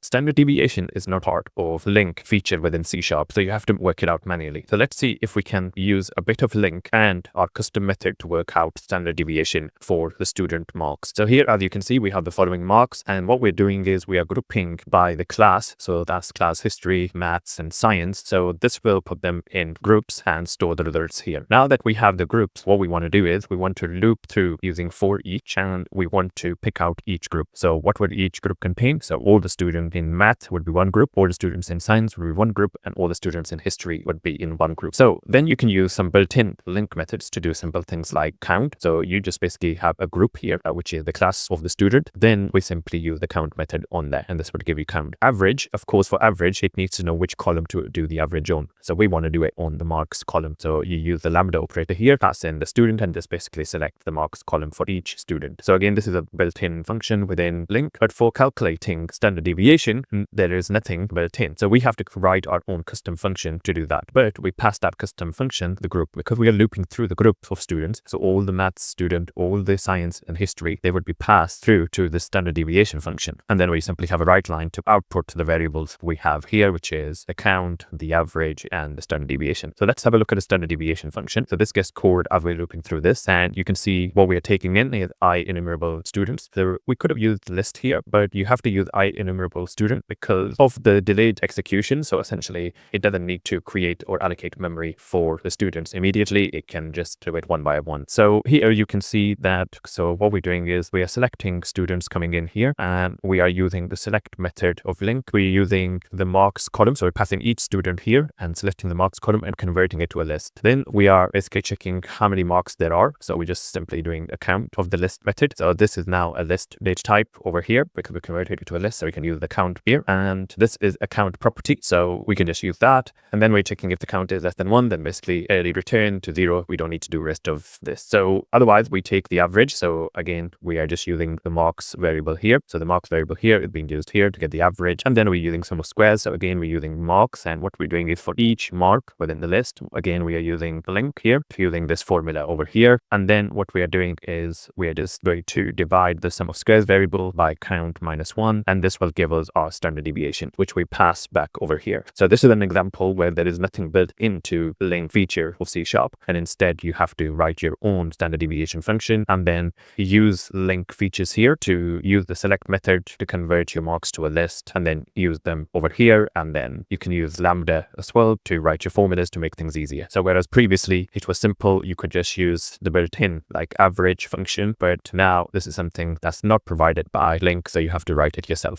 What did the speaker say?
Standard deviation is not part of LINQ feature within C#, so you have to work it out manually. So let's see if we can use a bit of LINQ and our custom method to work out standard deviation for the student marks. So here, as you can see, we have the following marks, and what we're doing is we are grouping by the class. So that's class history, maths, and science. So this will put them in groups and store the results here. Now that we have the groups, what we want to do is we want to loop through using for each, and we want to pick out each group. So what would each group contain? So all the students in math would be one group, all the students in science would be one group, and all the students in history would be in one group. So then you can use some built-in LINQ methods to do simple things like count. So you just basically have a group here, which is the class of the student. Then we simply use the count method on there, and this would give you count. Average, of course, for average, it needs to know which column to do the average on. So we want to do it on the marks column. So you use the lambda operator here, pass in the student, and just basically select the marks column for each student. So again, this is a built-in function within LINQ, but for calculating standard deviation, there is nothing built in. So we have to write our own custom function to do that. But we pass that custom function to the group because we are looping through the group of students. So all the maths student, all the science and history, they would be passed through to the standard deviation function. And then we simply have a write line to output the variables we have here, which is the count, the average, and the standard deviation. So let's have a look at the standard deviation function. So this gets called as we're looping through this, and you can see what we are taking in is I enumerable students. So we could have used the list here, but you have to use I enumerable student because of the delayed execution. So essentially, it doesn't need to create or allocate memory for the students immediately. It can just do it one by one. So here you can see that. So what we're doing is we are selecting students coming in here, and we are using the select method of LINQ. We're using the marks column. So we're passing each student here and selecting the marks column and converting it to a list. Then we are basically checking how many marks there are. So we're just simply doing a count of the list method. So this is now a list date type over here because we converted it to a list. So we can use the count here, and this is a count property. So we can just use that. And then we're checking if the count is less than 1, then basically early return to 0. We don't need to do rest of this. So otherwise we take the average. So again, we are just using the marks variable here. So the marks variable here is being used here to get the average. And then we're using sum of squares. So again, we're using marks, and what we're doing is for each mark within the list, again, we are using the LINQ here, using this formula over here. And then what we are doing is we are just going to divide the sum of squares variable by count minus 1, and this will give us our standard deviation, which we pass back over here. So this is an example where there is nothing built into the LINQ feature of C#, and instead you have to write your own standard deviation function and then use LINQ features here to use the select method to convert your marks to a list, and then use them over here. And then you can use lambda as well to write your formulas to make things easier. So whereas previously it was simple, you could just use the built-in like average function, but now this is something that's not provided by LINQ, so you have to write it yourself.